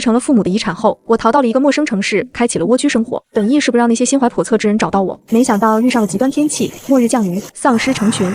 承了父母的遗产后，我逃到了一个陌生城市，开启了蜗居生活，本意是不让那些心怀叵测之人找到我，没想到遇上了极端天气，末日降临，丧尸成群。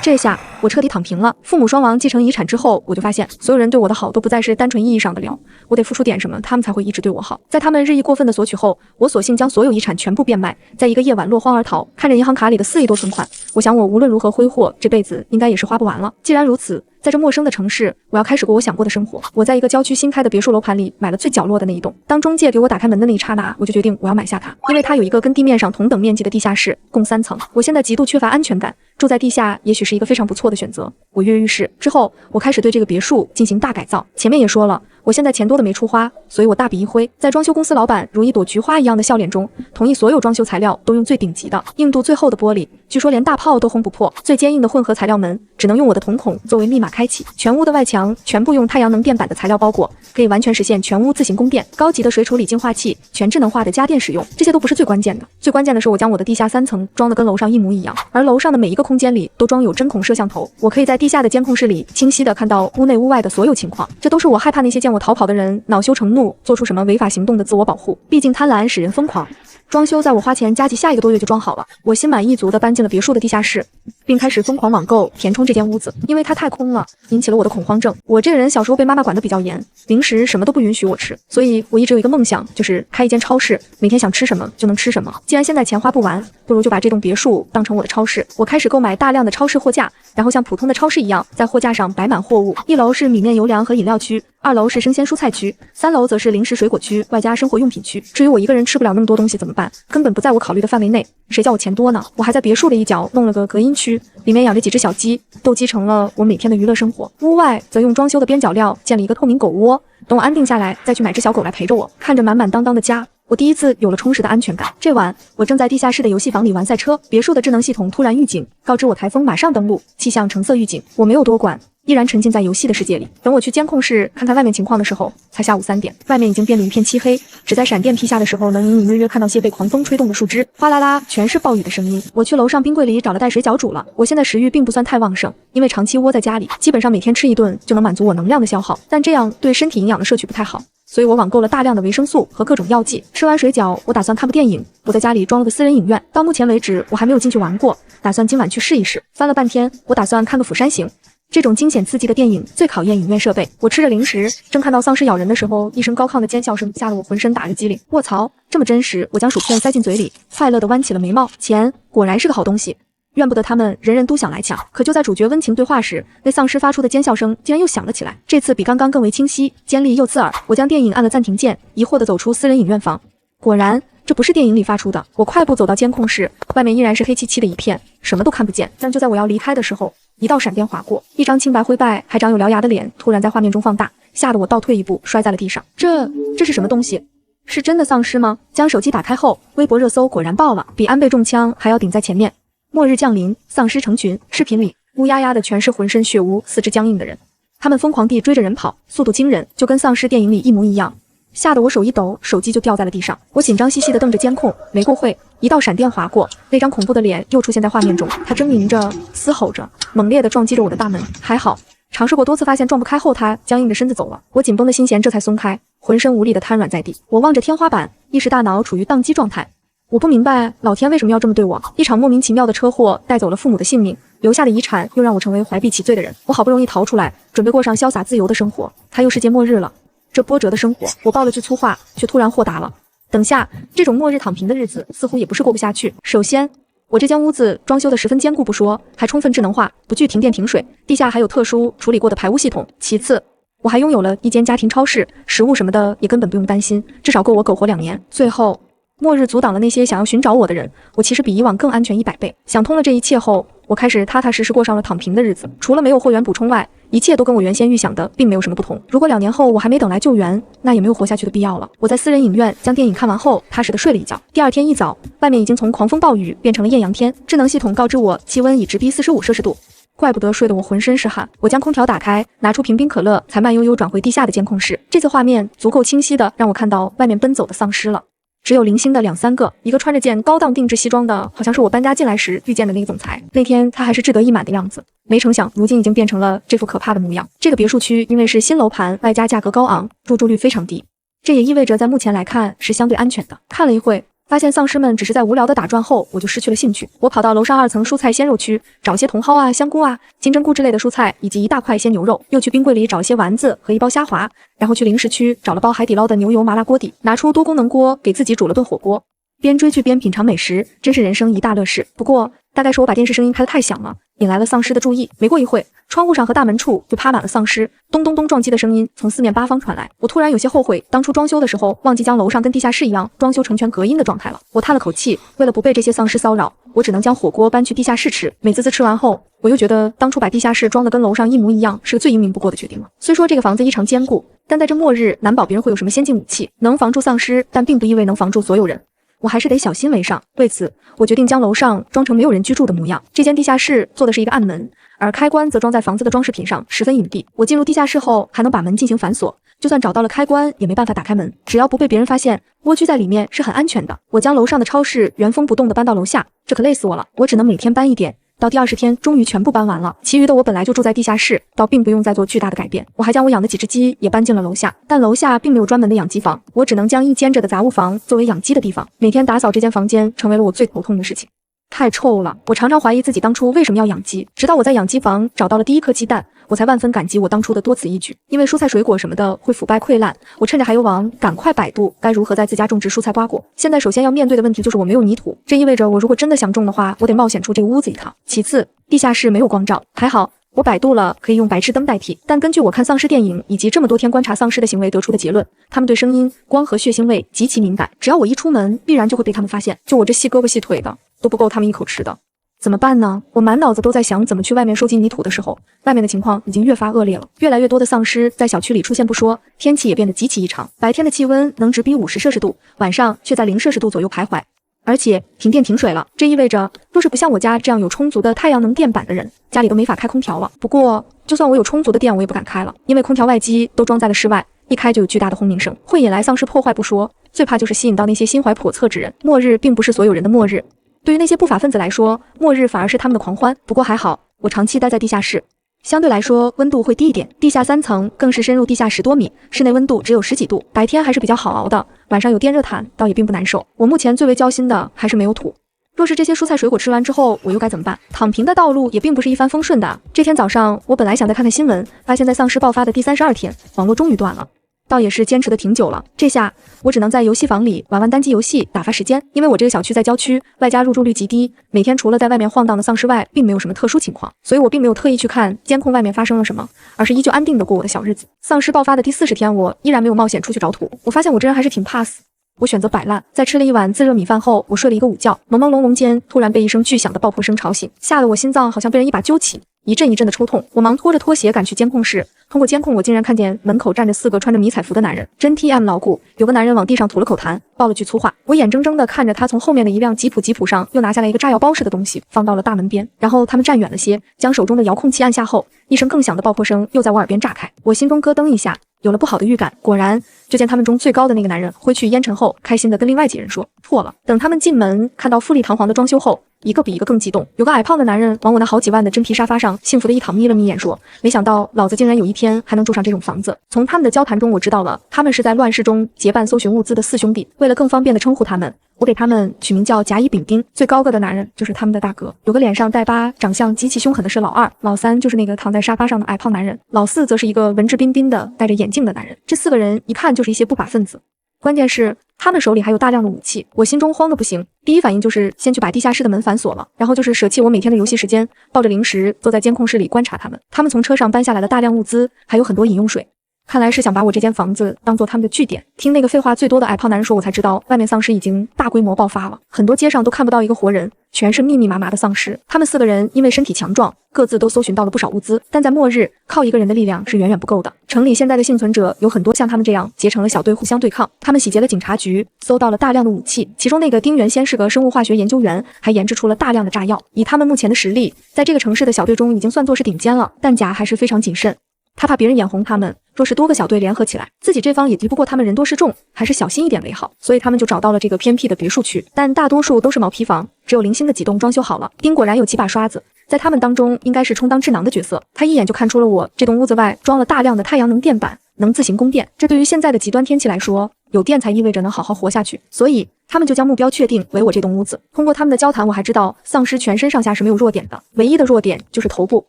这下我彻底躺平了。父母双亡继承遗产之后，我就发现所有人对我的好都不再是单纯意义上的聊，我得付出点什么，他们才会一直对我好。在他们日益过分的索取后，我索性将所有遗产全部变卖，在一个夜晚落荒而逃。看着银行卡里的4亿多存款，我想我无论如何挥霍，这辈子应该也是花不完了。既然如此，在这陌生的城市，我要开始过我想过的生活。我在一个郊区新开的别墅楼盘里买了最角落的那一栋。当中介给我打开门的那一刹那，我就决定我要买下它，因为它有一个跟地面上同等面积的地下室，共3层。我现在极度缺乏安全感，住在地下也许是一个非常不错的选择。我跃跃欲试之后，我开始对这个别墅进行大改造。前面也说了，我现在钱多的没处花，所以我大笔一挥，在装修公司老板如一朵菊花一样的笑脸中，同意所有装修材料都用最顶级的、硬度最厚的玻璃，据说连大炮都轰不破。最坚硬的混合材料门只能用我的瞳孔作为密码开启。全屋的外墙全部用太阳能电板的材料包裹，可以完全实现全屋自行供电。高级的水处理净化器，全智能化的家电使用。这些都不是最关键的，最关键的是我将我的地下3层装得跟楼上一模一样，而楼上的每一个空间里都装有针孔摄像头，我可以在地下的监控室里清晰地看到屋内屋外的所有情况。这都是我害怕那些见我逃跑的人恼羞成怒，做出什么违法行动的自我保护。毕竟贪婪使人疯狂。装修在我花钱加急下1个多月就装好了，我心满意足地搬进了别墅的地下室，并开始疯狂网购填充这间屋子，因为它太空了，引起了我的恐慌症。我这个人小时候被妈妈管得比较严，零食什么都不允许我吃，所以我一直有一个梦想，就是开一间超市，每天想吃什么就能吃什么。既然现在钱花不完，不如就把这栋别墅当成我的超市。我开始购买大量的超市货架，然后像普通的超市一样，在货架上摆满货物。1楼是米面油粮和饮料区，2楼是生鲜蔬菜区，3楼则是零食水果区，外加生活用品区。至于我一个人吃不了那么多东西怎么办？根本不在我考虑的范围内，谁叫我钱多呢？我还在别墅的一角弄了个隔音区，里面养着几只小鸡，斗鸡成了我每天的娱乐生活。屋外则用装修的边角料建了一个透明狗窝，等我安定下来再去买只小狗来陪着我。看着满满当当的家，我第一次有了充实的安全感。这晚我正在地下室的游戏房里玩赛车，别墅的智能系统突然预警，告知我台风马上登陆，气象橙色预警。我没有多管，依然沉浸在游戏的世界里。等我去监控室看看外面情况的时候，才下午3点，外面已经变得一片漆黑，只在闪电劈下的时候能隐隐约约看到些被狂风吹动的树枝，哗啦啦全是暴雨的声音。我去楼上冰柜里找了袋水饺煮了。我现在食欲并不算太旺盛，因为长期窝在家里，基本上每天吃1顿就能满足我能量的消耗，但这样对身体营养的摄取不太好，所以我网购了大量的维生素和各种药剂。吃完水饺，我打算看部电影。我在家里装了个私人影院，到目前为止我还没有进去玩过，打算今晚去试一试。翻了半天，我打算看个《釜山行》。这种惊险刺激的电影最考验影院设备。我吃着零食，正看到丧尸咬人的时候，一声高亢的尖笑声吓得我浑身打着激灵。卧槽，这么真实！我将薯片塞进嘴里，快乐地弯起了眉毛。钱果然是个好东西，怨不得他们人人都想来抢。可就在主角温情对话时，那丧尸发出的尖笑声竟然又响了起来，这次比刚刚更为清晰，尖利又刺耳。我将电影按了暂停键，疑惑地走出私人影院房。果然这不是电影里发出的。我快步走到监控室，外面依然是黑漆漆的一片，什么都看不见。但就在我要离开的时候，一道闪电划过，一张青白灰败还长有獠牙的脸突然在画面中放大，吓得我倒退一步，摔在了地上。这是什么东西？是真的丧尸吗？将手机打开后，微博热搜果然爆了，比安倍中枪还要顶在前面。末日降临，丧尸成群。视频里乌压压的全是浑身血污、四肢僵硬的人，他们疯狂地追着人跑，速度惊人，就跟丧尸电影里一模一样。吓得我手一抖，手机就掉在了地上。我紧张兮兮地瞪着监控，没过会，一道闪电划过，那张恐怖的脸又出现在画面中。他狰狞着，嘶吼着，猛烈地撞击着我的大门。还好，尝试过多次发现撞不开后，他僵硬的身子走了。我紧绷的心弦这才松开，浑身无力地瘫软在地。我望着天花板，意识大脑处于宕机状态。我不明白老天为什么要这么对我。一场莫名其妙的车祸带走了父母的性命，留下的遗产又让我成为怀璧其罪的人。我好不容易逃出来，准备过上潇洒自由的生活，他又世界末日了。这波折的生活，我爆了句粗话，却突然豁达了。等下，这种末日躺平的日子似乎也不是过不下去。首先，我这间屋子装修得十分坚固不说，还充分智能化，不惧停电停水，地下还有特殊处理过的排污系统。其次，我还拥有了一间家庭超市，食物什么的也根本不用担心，至少够我苟活2年。最后，末日阻挡了那些想要寻找我的人，我其实比以往更安全100倍。想通了这一切后，我开始踏踏实实过上了躺平的日子。除了没有货源补充外，一切都跟我原先预想的并没有什么不同。如果2年后我还没等来救援，那也没有活下去的必要了。我在私人影院将电影看完后，踏实的睡了一觉。第2天一早，外面已经从狂风暴雨变成了艳阳天，智能系统告知我气温已直逼45摄氏度。怪不得睡得我浑身是汗。我将空调打开，拿出瓶冰可乐，才慢悠悠转回地下的监控室。这次画面足够清晰的让我看到外面奔走的丧尸了。只有零星的2、3个，一个穿着件高档定制西装的，好像是我搬家进来时遇见的那个总裁。那天他还是志得意满的样子，没成想如今已经变成了这副可怕的模样。这个别墅区因为是新楼盘，外加价格高昂，入住率非常低。这也意味着在目前来看是相对安全的。看了一会，发现丧尸们只是在无聊的打转后，我就失去了兴趣。我跑到楼上2层蔬菜鲜肉区，找些茼蒿啊、香菇啊、金针菇之类的蔬菜，以及一大块鲜牛肉。又去冰柜里找一些丸子和一包虾滑，然后去零食区找了包海底捞的牛油麻辣锅底，拿出多功能锅给自己煮了顿火锅。边追剧边品尝美食，真是人生一大乐事。不过大概是我把电视声音开得太响了，引来了丧尸的注意。没过一会，窗户上和大门处就趴满了丧尸，咚咚咚撞击的声音从四面八方传来。我突然有些后悔，当初装修的时候忘记将楼上跟地下室一样装修成全隔音的状态了。我叹了口气，为了不被这些丧尸骚扰，我只能将火锅搬去地下室吃。美滋滋吃完后，我又觉得当初把地下室装得跟楼上一模一样是个最英明不过的决定了。虽说这个房子异常坚固，但在这末日难保别人会有什么先进武器，能防住丧尸，但并不意味能防住所有人。我还是得小心为上，为此我决定将楼上装成没有人居住的模样。这间地下室做的是一个暗门，而开关则装在房子的装饰品上，十分隐蔽。我进入地下室后还能把门进行反锁，就算找到了开关也没办法打开门，只要不被别人发现，蜗居在里面是很安全的。我将楼上的超市原封不动地搬到楼下，这可累死我了，我只能每天搬一点。到第20天终于全部搬完了，其余的我本来就住在地下室，倒并不用再做巨大的改变。我还将我养的几只鸡也搬进了楼下，但楼下并没有专门的养鸡房，我只能将一间着的杂物房作为养鸡的地方。每天打扫这间房间成为了我最头痛的事情，太臭了，我常常怀疑自己当初为什么要养鸡，直到我在养鸡房找到了第一颗鸡蛋，我才万分感激我当初的多此一举。因为蔬菜水果什么的会腐败溃烂，我趁着还有网赶快百度该如何在自家种植蔬菜瓜果。现在首先要面对的问题就是我没有泥土，这意味着我如果真的想种的话，我得冒险出这个屋子一趟。其次，地下室没有光照，还好我百度了可以用白炽灯代替，但根据我看丧尸电影以及这么多天观察丧尸的行为得出的结论，他们对声音、光和血腥味极其敏感，只要我一出门必然就会被他们发现，就我这细胳膊细腿的都不够他们一口吃的。怎么办呢？我满脑子都在想怎么去外面收集泥土的时候，外面的情况已经越发恶劣了。越来越多的丧尸在小区里出现不说，天气也变得极其异常，白天的气温能直逼50摄氏度，晚上却在0摄氏度左右徘徊。而且停电停水了，这意味着若是不像我家这样有充足的太阳能电板的人，家里都没法开空调了。不过就算我有充足的电，我也不敢开了，因为空调外机都装在了室外，一开就有巨大的轰鸣声，会引来丧尸破坏不说，最怕就是吸引到那些心怀叵测之人。末日并不是所有人的末日，对于那些不法分子来说，末日反而是他们的狂欢。不过还好，我长期待在地下室，相对来说温度会低一点，地下3层更是深入地下10多米，室内温度只有10几度，白天还是比较好熬的，晚上有电热毯倒也并不难受。我目前最为焦心的还是没有土，若是这些蔬菜水果吃完之后，我又该怎么办？躺平的道路也并不是一帆风顺的。这天早上我本来想再看看新闻，发现在丧尸爆发的第32天，网络终于断了，倒也是坚持的挺久了。这下我只能在游戏房里玩玩单机游戏打发时间，因为我这个小区在郊区，外加入住率极低，每天除了在外面晃荡的丧尸外，并没有什么特殊情况，所以我并没有特意去看监控外面发生了什么，而是依旧安定的过我的小日子。丧尸爆发的第40天，我依然没有冒险出去找土，我发现我这人还是挺怕死。我选择摆烂，在吃了一碗自热米饭后，我睡了一个午觉，朦朦胧胧间，突然被一声巨响的爆破声吵醒，吓得我心脏好像被人一把揪起，一阵一阵的抽痛。我忙拖着拖鞋赶去监控室，通过监控，我竟然看见门口站着4个穿着迷彩服的男人，真 TM 牢固。有个男人往地上吐了口痰，爆了句粗话。我眼睁睁地看着他从后面的一辆吉普上又拿下来一个炸药包似的东西，放到了大门边。然后他们站远了些，将手中的遥控器按下后，一声更响的爆破声又在我耳边炸开。我心中咯噔一下，有了不好的预感。果然，就见他们中最高的那个男人挥去烟尘后，开心地跟另外几人说：“破了。”等他们进门，看到富丽堂皇的装修后，一个比一个更激动。有个矮胖的男人往我那好几万的真皮沙发上幸福的一躺，眯了眯眼说：“没想到老子竟然有一天还能住上这种房子。”从他们的交谈中，我知道了，他们是在乱世中结伴搜寻物资的4兄弟。为了更方便的称呼他们，我给他们取名叫甲乙丙丁。最高个的男人就是他们的大哥，有个脸上带疤、长相极其凶狠的是老二，老3就是那个躺在沙发上的矮胖男人，老4则是一个文质彬彬的戴着眼镜的男人。这4个人一看就是一些不法分子，关键是他们手里还有大量的武器。我心中慌得不行，第一反应就是先去把地下室的门反锁了，然后就是舍弃我每天的游戏时间，抱着零食坐在监控室里观察他们。他们从车上搬下来了大量物资，还有很多饮用水，看来是想把我这间房子当做他们的据点。听那个废话最多的矮胖男人说，我才知道外面丧尸已经大规模爆发了，很多街上都看不到一个活人，全是密密麻麻的丧尸。他们4个人因为身体强壮，各自都搜寻到了不少物资，但在末日靠一个人的力量是远远不够的。城里现在的幸存者有很多像他们这样结成了小队互相对抗，他们洗劫了警察局，搜到了大量的武器，其中那个丁原先是个生物化学研究员，还研制出了大量的炸药。以他们目前的实力，在这个城市的小队中已经算作是顶尖了，弹夹还是非常谨慎，他怕别人眼红他们，若是多个小队联合起来，自己这方也敌不过他们人多势众，还是小心一点为好。所以他们就找到了这个偏僻的别墅区，但大多数都是毛坯房，只有零星的几栋装修好了。丁果然有几把刷子，在他们当中应该是充当智囊的角色，他一眼就看出了我这栋屋子外装了大量的太阳能电板，能自行供电。这对于现在的极端天气来说，有电才意味着能好好活下去，所以他们就将目标确定为我这栋屋子。通过他们的交谈，我还知道丧尸全身上下是没有弱点的，唯一的弱点就是头部，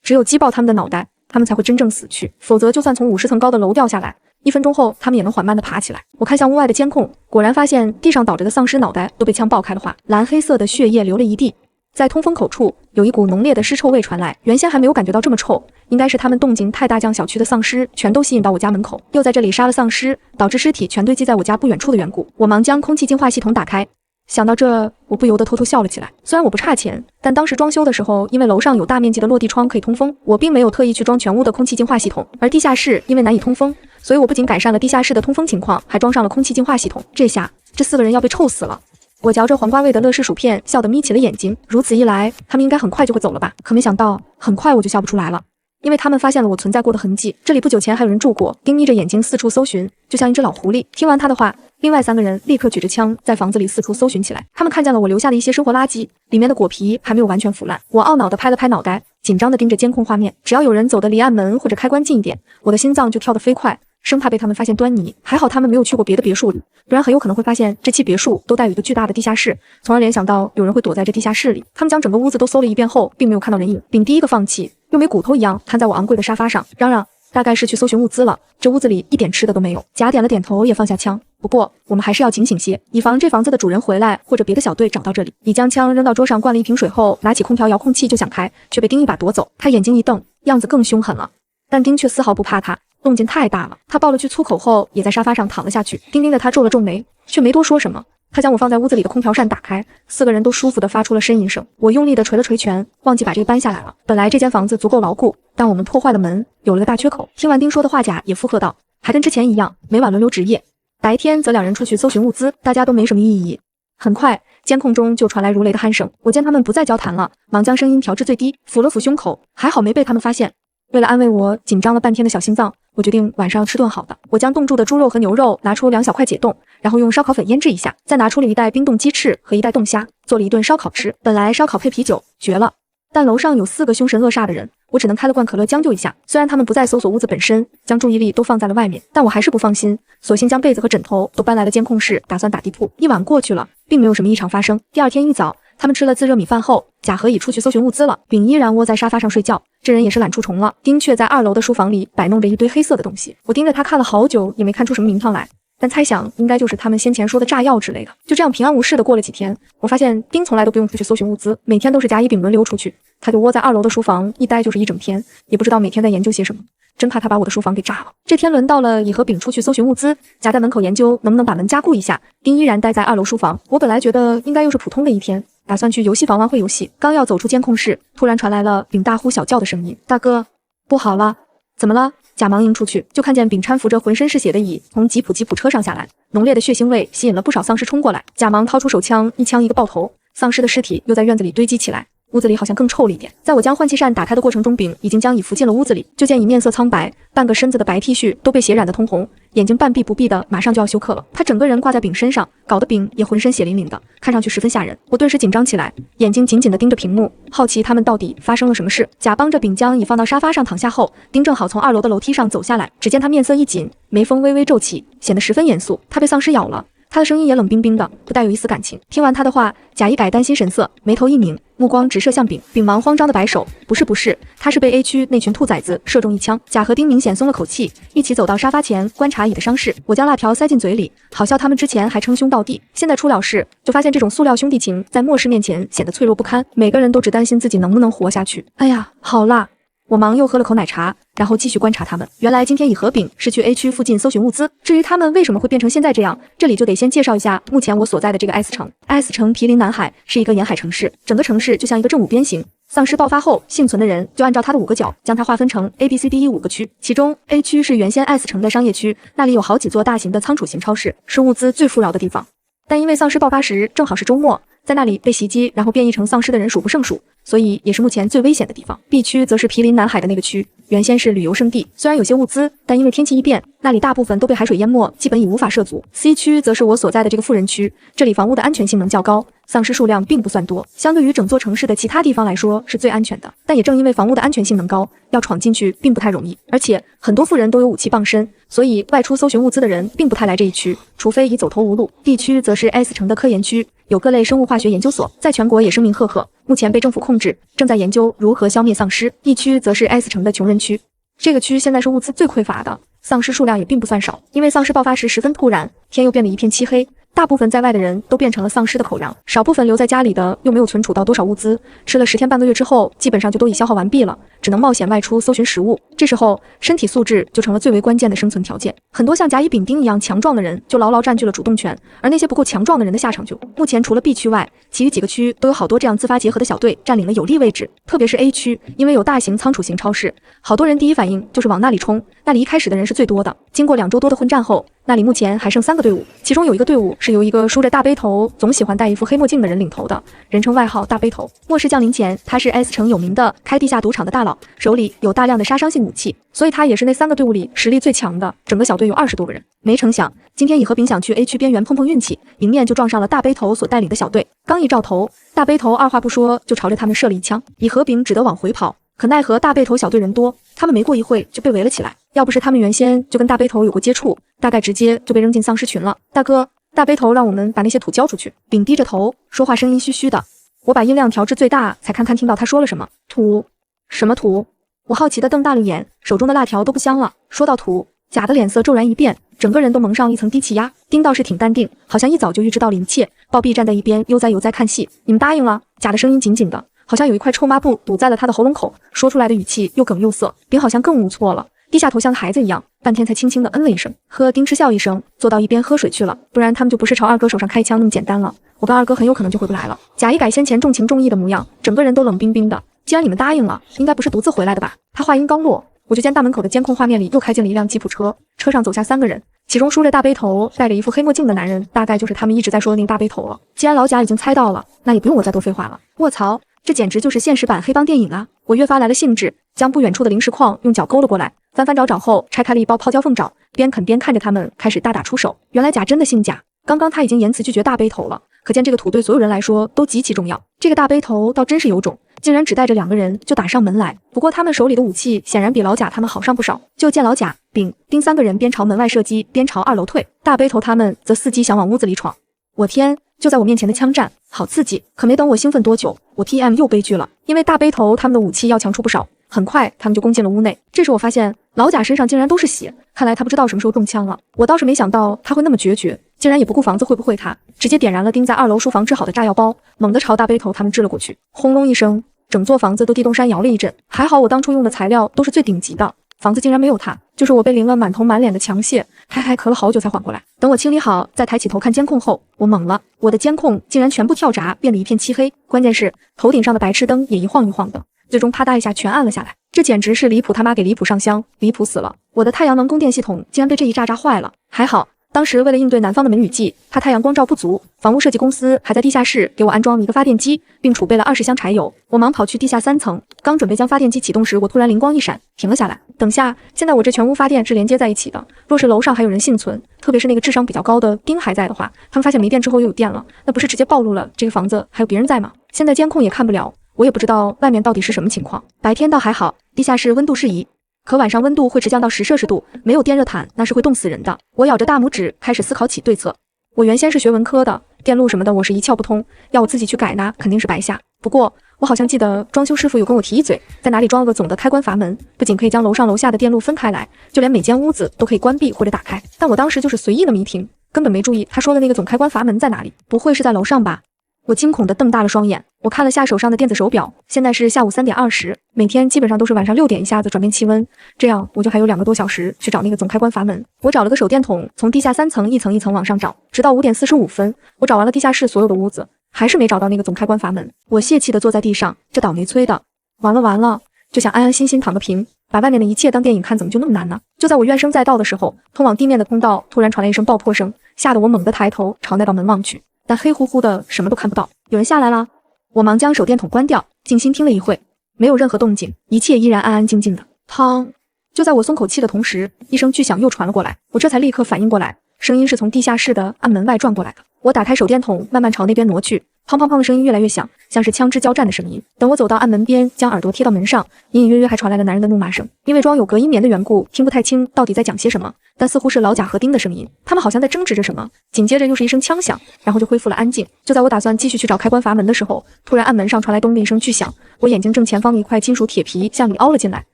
只有击爆他们的脑袋，他们才会真正死去，否则就算从50层高的楼掉下来，1分钟后他们也能缓慢地爬起来。我看向屋外的监控，果然发现地上倒着的丧尸脑袋都被枪爆开了花，蓝黑色的血液流了一地。在通风口处有一股浓烈的尸臭味传来，原先还没有感觉到这么臭，应该是他们动静太大，将小区的丧尸全都吸引到我家门口，又在这里杀了丧尸，导致尸体全堆积在我家不远处的缘故。我忙将空气净化系统打开，想到这，我不由得偷偷笑了起来。虽然我不差钱，但当时装修的时候，因为楼上有大面积的落地窗可以通风，我并没有特意去装全屋的空气净化系统，而地下室因为难以通风，所以我不仅改善了地下室的通风情况，还装上了空气净化系统。这下这4个人要被臭死了。我嚼着黄瓜味的乐事薯片，笑得眯起了眼睛。如此一来，他们应该很快就会走了吧？可没想到，很快我就笑不出来了，因为他们发现了我存在过的痕迹。这里不久前还有人住过，盯眯着眼睛四处搜寻，就像一只老狐狸。听完他的话，另外3个人立刻举着枪在房子里四处搜寻起来。他们看见了我留下的一些生活垃圾，里面的果皮还没有完全腐烂。我懊恼地拍了拍脑袋，紧张地盯着监控画面。只要有人走得离暗门或者开关近一点，我的心脏就跳得飞快，生怕被他们发现端倪。还好他们没有去过别的别墅里，不然很有可能会发现这期别墅都带有一个巨大的地下室，从而联想到有人会躲在这地下室里。他们将整个屋子都搜了一遍后，并没有看到人影。丙第一个放弃，又没骨头一样瘫在我昂贵的沙发上，嚷嚷大概是去搜寻物资了。这屋子里一点吃的都没有。甲点了点头，也放下枪。不过我们还是要警醒些，以防这房子的主人回来或者别的小队找到这里。乙将枪扔到桌上，灌了一瓶水后，拿起空调遥控器就想开，却被丁一把夺走。他眼睛一瞪，样子更凶狠了，但丁却丝毫不怕他。动静太大了，他爆了句粗口后，也在沙发上躺了下去。丁丁的他皱了皱眉，却没多说什么。他将我放在屋子里的空调扇打开，4个人都舒服地发出了呻吟声。我用力地捶了捶拳，忘记把这个搬下来了。本来这间房子足够牢固，但我们破坏了门，有了个大缺口。听完丁说的话，甲也附和道，还跟之前一样，每晚轮流值夜。白天则2人出去搜寻物资，大家都没什么异议。很快，监控中就传来如雷的鼾声。我见他们不再交谈了，忙将声音调至最低，抚了抚胸口，还好没被他们发现。为了安慰我紧张了半天的小心脏，我决定晚上要吃顿好的。我将冻住的猪肉和牛肉拿出2小块解冻，然后用烧烤粉腌制一下，再拿出了1袋冰冻鸡翅和1袋冻虾，做了一顿烧烤吃。本来烧烤配啤酒绝了，但楼上有4个凶神恶煞的人，我只能开了罐可乐将就一下。虽然他们不再搜索屋子本身，将注意力都放在了外面，但我还是不放心，索性将被子和枕头都搬来了监控室，打算打地铺。一晚过去了，并没有什么异常发生。第2天一早，他们吃了自热米饭后，甲和乙出去搜寻物资了，丙依然窝在沙发上睡觉，这人也是懒出虫了。丁却在2楼的书房里摆弄着一堆黑色的东西，我盯着他看了好久，也没看出什么名堂来，但猜想应该就是他们先前说的炸药之类的。就这样平安无事的过了几天，我发现丁从来都不用出去搜寻物资，每天都是甲乙丙轮流出去，他就窝在2楼的书房一待就是一整天，也不知道每天在研究些什么，真怕他把我的书房给炸了。这天轮到了乙和丙出去搜寻物资，甲在门口研究能不能把门加固一下，丁依然待在2楼书房。我本来觉得应该又是普通的一天，打算去游戏房玩会游戏，刚要走出监控室，突然传来了丙大呼小叫的声音：大哥，不好了！怎么了？甲忙迎出去，就看见丙搀扶着浑身是血的乙从吉普车上下来，浓烈的血腥味吸引了不少丧尸冲过来。甲忙掏出手枪，一枪一个爆头，丧尸的尸体又在院子里堆积起来。屋子里好像更臭了一点。在我将换气扇打开的过程中，丙已经将乙扶进了屋子里，就见乙面色苍白，半个身子的白 T 恤都被血染得通红，眼睛半闭不闭的，马上就要休克了。他整个人挂在丙身上，搞得丙也浑身血淋淋的，看上去十分吓人。我顿时紧张起来，眼睛紧紧地盯着屏幕，好奇他们到底发生了什么事。甲帮着丙将乙放到沙发上躺下后，丁正好从2楼的楼梯上走下来，只见他面色一紧，眉峰微微皱起，显得十分严肃。他被丧尸咬了。他的声音也冷冰冰的，不带有一丝感情。听完他的话，甲一改担心神色，眉头一拧，目光直射向丙。丙忙慌张的摆手，不是，他是被 A 区那群兔崽子射中一枪。甲和丁明显松了口气，一起走到沙发前观察乙的伤势。我将辣条塞进嘴里，好笑他们之前还称兄道弟，现在出了事，就发现这种塑料兄弟情在末世面前显得脆弱不堪，每个人都只担心自己能不能活下去。哎呀，好辣！我忙又喝了口奶茶，然后继续观察他们。原来今天乙和丙是去 A 区附近搜寻物资。至于他们为什么会变成现在这样，这里就得先介绍一下目前我所在的这个 S 城。S 城毗邻南海，是一个沿海城市，整个城市就像一个正五边形。丧尸爆发后，幸存的人就按照它的5个角将它划分成 A、B、C、D、E 5个区，其中 A 区是原先 S 城的商业区，那里有好几座大型的仓储型超市，是物资最富饶的地方。但因为丧尸爆发时正好是周末，在那里被袭击然后变异成丧尸的人数不胜数，所以也是目前最危险的地方。B 区则是毗邻南海的那个区，原先是旅游胜地，虽然有些物资，但因为天气异变，那里大部分都被海水淹没，基本已无法涉足。C 区则是我所在的这个富人区，这里房屋的安全性能较高，丧尸数量并不算多，相对于整座城市的其他地方来说是最安全的。但也正因为房屋的安全性能高，要闯进去并不太容易，而且很多富人都有武器傍身，所以外出搜寻物资的人并不太来这一区，除非已走投无路。D 区则是 S 城的科研区，有各类生物化学研究所，在全国也声名赫赫，目前被政府控制，正在研究如何消灭丧尸。E 区则是 S 城的穷人区，这个区现在是物资最匮乏的，丧尸数量也并不算少，因为丧尸爆发时十分突然，天又变得一片漆黑，大部分在外的人都变成了丧尸的口粮，少部分留在家里的又没有存储到多少物资，吃了10天半个月之后，基本上就都已消耗完毕了，只能冒险外出搜寻食物。这时候，身体素质就成了最为关键的生存条件。很多像甲乙丙丁一样强壮的人就牢牢占据了主动权，而那些不够强壮的人的下场就……目前除了 B 区外，其余几个区都有好多这样自发结合的小队占领了有利位置，特别是 A 区，因为有大型仓储型超市，好多人第一反应就是往那里冲，那里一开始的人是最多的。经过2周多的混战后，那里目前还剩3个队伍，其中有一个队伍是由一个梳着大背头、总喜欢戴一副黑墨镜的人领头的，人称外号大背头。末世降临前，他是 S 城有名的开地下赌场的大佬，手里有大量的杀伤性武器，所以他也是那3个队伍里实力最强的。整个小队有20多个人。没成想，今天乙和丙想去 A 区边缘碰碰运气，迎面就撞上了大背头所带领的小队。刚一照头，大背头二话不说就朝着他们射了一枪，乙和丙只得往回跑。可奈何大背头小队人多，他们没过一会就被围了起来。要不是他们原先就跟大背头有过接触，大概直接就被扔进丧尸群了。大哥，大背头让我们把那些土交出去。丙低着头，说话声音虚虚的。我把音量调至最大，才看听到他说了什么。土？什么土？我好奇地瞪大了眼，手中的辣条都不香了。说到土，甲的脸色骤然一变，整个人都蒙上一层低气压。丁倒是挺淡定，好像一早就预知到了一切。暴毙站在一边悠哉悠哉看戏。你们答应了？甲的声音紧紧的，好像有一块臭抹布堵在了他的喉咙口，说出来的语气又梗又涩。丙好像更无措了，低下头像个孩子一样，半天才轻轻地嗯了一声。丁嗤笑一声，坐到一边喝水去了。不然他们就不是朝二哥手上开枪那么简单了，我跟二哥很有可能就回不来了。甲一改先前重情重义的模样，整个人都冷冰冰的。既然你们答应了，应该不是独自回来的吧？他话音刚落，我就见大门口的监控画面里又开进了一辆吉普车，车上走下3个人，其中梳着大背头、戴着一副黑墨镜的男人，大概就是他们一直在说的那个大背头了。既然老甲已经猜到了，那也不用我再多废话了。卧槽，这简直就是现实版黑帮电影啊！我越发来了兴致，将不远处的零食矿用脚勾了过来，翻翻找找后拆开了一包泡椒凤爪，边啃边看着他们开始大打出手。原来甲真的姓贾，刚刚他已经言辞拒绝大背头了，可见这个土对所有人来说都极其重要。这个大背头倒真是有种，竟然只带着2个人就打上门来。不过他们手里的武器显然比老贾他们好上不少，就见老贾、丙、丁3个人边朝门外射击，边朝2楼退，大背头他们则伺机想往屋子里闯。我天，就在我面前的枪战，好刺激！可没等我兴奋多久，我 TM 又悲剧了，因为大背头他们的武器要强出不少，很快他们就攻进了屋内。这时我发现老贾身上竟然都是血，看来他不知道什么时候中枪了。我倒是没想到他会那么决绝，竟然也不顾房子会不会塌，直接点燃了钉在2楼书房制好的炸药包，猛地朝大背头他们掷了过去。轰隆一声，整座房子都地动山摇了一阵。还好我当初用的材料都是最顶级的，房子竟然没有塌，就是我被淋了满头满脸的强泻，还咳了好久才缓过来。等我清理好，再抬起头看监控后，我懵了，我的监控竟然全部跳闸，变得一片漆黑，关键是头顶上的白炽灯也一晃一晃的，最终啪嗒一下全暗了下来。这简直是离谱他妈给离谱上香，离谱死了！我的太阳能供电系统竟然被这一炸坏了，还好当时为了应对南方的梅雨季，怕太阳光照不足，房屋设计公司还在地下室给我安装了一个发电机，并储备了20箱柴油。我忙跑去地下3层，刚准备将发电机启动时，我突然灵光一闪，停了下来。等下，现在我这全屋发电是连接在一起的，若是楼上还有人幸存，特别是那个智商比较高的丁还在的话，他们发现没电之后又有电了，那不是直接暴露了这个房子还有别人在吗？现在监控也看不了，我也不知道外面到底是什么情况。白天倒还好，地下室温度适宜，可晚上温度会直降到10摄氏度，没有电热毯那是会冻死人的。我咬着大拇指开始思考起对策。我原先是学文科的，电路什么的我是一窍不通，要我自己去改呢肯定是白瞎。不过我好像记得装修师傅有跟我提一嘴，在哪里装了个总的开关阀门，不仅可以将楼上楼下的电路分开来，就连每间屋子都可以关闭或者打开。但我当时就是随意那么一听，根本没注意他说的那个总开关阀门在哪里，不会是在楼上吧？我惊恐地瞪大了双眼，我看了下手上的电子手表，现在是下午3点20，每天基本上都是晚上6点一下子转变气温，这样我就还有2个多小时去找那个总开关阀门。我找了个手电筒，从地下3层一层一层往上找，直到5点45分，我找完了地下室所有的屋子，还是没找到那个总开关阀门。我泄气地坐在地上，这倒霉催的，完了，就想安安心心躺个平，把外面的一切当电影看，怎么就那么难呢？就在我怨声载道的时候，通往地面的通道突然传来一声爆破声，吓得我猛地抬头朝那道门望去，但黑乎乎的，什么都看不到。有人下来了，我忙将手电筒关掉，静心听了一会，没有任何动静，一切依然安安静静的。砰！就在我松口气的同时，一声巨响又传了过来，我这才立刻反应过来，声音是从地下室的暗门外转过来的。我打开手电筒，慢慢朝那边挪去，砰砰砰的声音越来越响，像是枪支交战的声音。等我走到暗门边，将耳朵贴到门上，隐隐约约还传来了男人的怒骂声。因为装有隔音棉的缘故，听不太清到底在讲些什么，但似乎是老贾和丁的声音，他们好像在争执着什么。紧接着又是一声枪响，然后就恢复了安静。就在我打算继续去找开关阀门的时候，突然暗门上传来咚的一声巨响，我眼睛正前方的一块金属铁皮向里凹了进来，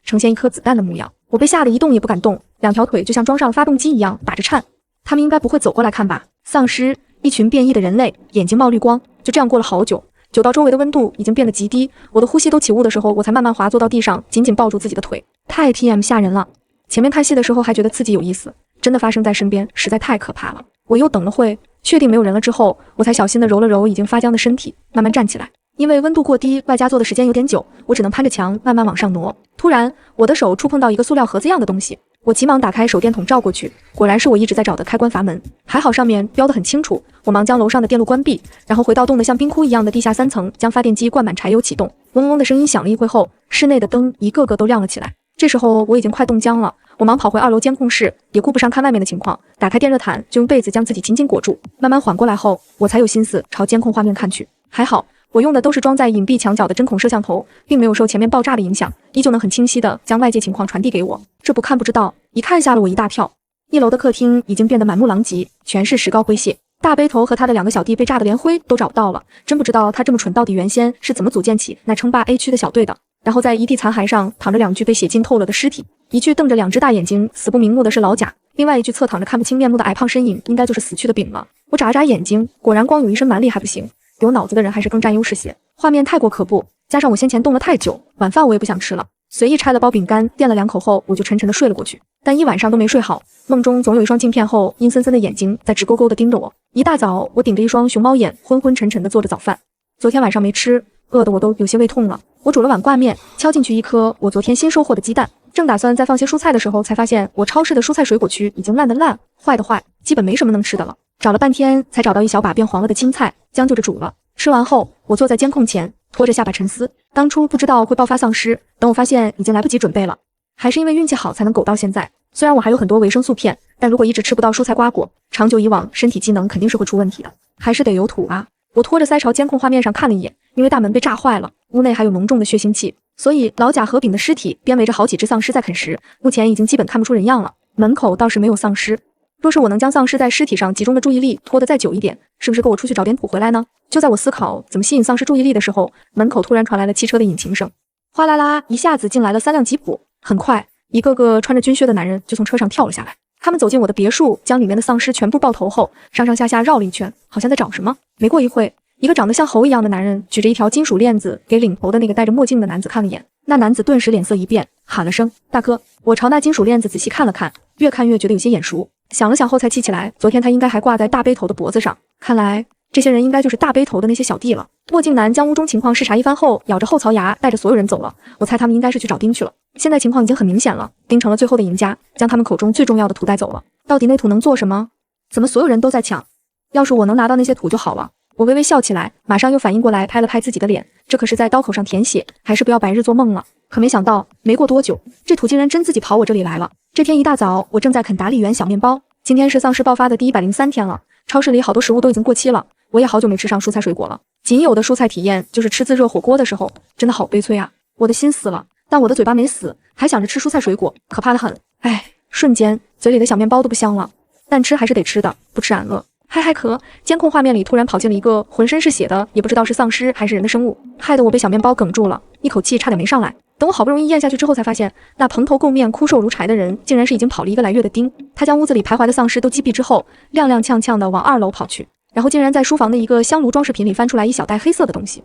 呈现一颗子弹的模样。我被吓得一动也不敢动，两条腿就像装上了发动机一样打着颤。他们应该不会走过来看吧？丧尸，一群变异的人类，眼睛冒绿光。就这样过了好久，久到周围的温度已经变得极低，我的呼吸都起雾的时候，我才慢慢滑坐到地上，紧紧抱住自己的腿。太 TM 吓人了！前面看戏的时候还觉得刺激有意思，真的发生在身边，实在太可怕了。我又等了会，确定没有人了之后，我才小心地揉了揉已经发僵的身体，慢慢站起来。因为温度过低，外加坐的时间有点久，我只能攀着墙慢慢往上挪。突然，我的手触碰到一个塑料盒子样的东西，我急忙打开手电筒照过去，果然是我一直在找的开关阀门。还好上面标得很清楚，我忙将楼上的电路关闭，然后回到冻得像冰窟一样的地下3层，将发电机灌满柴油启动。嗡嗡的声音响了一会后，室内的灯一个个都亮了起来。这时候我已经快冻僵了，我忙跑回2楼监控室，也顾不上看外面的情况，打开电热毯就用被子将自己紧紧裹住。慢慢缓过来后，我才有心思朝监控画面看去。还好我用的都是装在隐蔽墙角的针孔摄像头，并没有受前面爆炸的影响，依旧能很清晰地将外界情况传递给我。这不看不知道，一看吓了我一大跳。1楼的客厅已经变得满目狼藉，全是石膏灰屑。大背头和他的2个小弟被炸得连灰都找不到了，真不知道他这么蠢到底原先是怎么组建起那称霸 A 区的小队的。然后在一地残骸上躺着2具被血浸透了的尸体，一具瞪着2只大眼睛死不瞑目的是老贾，另外一具侧躺着看不清面目的矮胖身影应该就是死去的丙了。我眨了眨眼睛，果然光有一身蛮力还不行，有脑子的人还是更占优势些。画面太过可怖，加上我先前冻了太久，晚饭我也不想吃了，随意拆了包饼干垫了2口后，我就沉沉的睡了过去。但一晚上都没睡好，梦中总有一双镜片后阴森森的眼睛在直勾勾的盯着我。一大早我顶着一双熊猫眼昏昏沉沉的做着早饭，昨天晚上没吃，饿得我都有些胃痛了。我煮了碗挂面，敲进去一颗我昨天新收获的鸡蛋，正打算再放些蔬菜的时候，才发现我超市的蔬菜水果区已经烂的烂，坏的坏，基本没什么能吃的了。找了半天才找到一小把变黄了的青菜，将就着煮了。吃完后，我坐在监控前，拖着下巴沉思。当初不知道会爆发丧尸，等我发现已经来不及准备了。还是因为运气好才能苟到现在。虽然我还有很多维生素片，但如果一直吃不到蔬菜瓜果，长久以往身体机能肯定是会出问题的。还是得有土啊！我拖着腮朝监控画面上看了一眼，因为大门被炸坏了，屋内还有浓重的血腥气，所以老贾和丙的尸体边围着好几只丧尸在啃食，目前已经基本看不出人样了。门口倒是没有丧尸。若是我能将丧尸在尸体上集中的注意力拖得再久一点，是不是够我出去找点土回来呢？就在我思考怎么吸引丧尸注意力的时候，门口突然传来了汽车的引擎声，哗啦啦，一下子进来了3辆吉普。很快，一个个穿着军靴的男人就从车上跳了下来。他们走进我的别墅，将里面的丧尸全部爆头后，上上下下绕了一圈，好像在找什么。没过一会，一个长得像猴一样的男人举着一条金属链子给领头的那个戴着墨镜的男子看了眼。那男子顿时脸色一变，喊了声大哥。我朝那金属链子仔细看了看，越看越觉得有些眼熟，想了想后才记起来，昨天他应该还挂在大背头的脖子上。看来这些人应该就是大背头的那些小弟了。墨镜男将屋中情况视察一番后，咬着后槽牙带着所有人走了。我猜他们应该是去找丁去了。现在情况已经很明显了，丁成了最后的赢家，将他们口中最重要的土带走了。到底那土能做什么？怎么所有人都在抢？要是我能拿到那些土就好了。我微微笑起来，马上又反应过来，拍了拍自己的脸，这可是在刀口上填血，还是不要白日做梦了。可没想到，没过多久，这土竟然真自己跑我这里来了。这天一大早，我正在啃达利园小面包。今天是丧尸爆发的第103天了，超市里好多食物都已经过期了，我也好久没吃上蔬菜水果了。仅有的蔬菜体验就是吃自热火锅的时候，真的好悲催啊！我的心死了，但我的嘴巴没死，还想着吃蔬菜水果，可怕得很。唉，瞬间嘴里的小面包都不香了，但吃还是得吃的，不吃俺饿。嗨嗨咳！监控画面里突然跑进了一个浑身是血的，也不知道是丧尸还是人的生物，害得我被小面包哽住了，一口气差点没上来。等我好不容易咽下去之后，才发现那蓬头垢面、枯瘦如柴的人，竟然是已经跑了1个来月的丁。他将屋子里徘徊的丧尸都击毙之后，踉踉跄跄地往2楼跑去，然后竟然在书房的一个香炉装饰品里翻出来一小袋黑色的东西。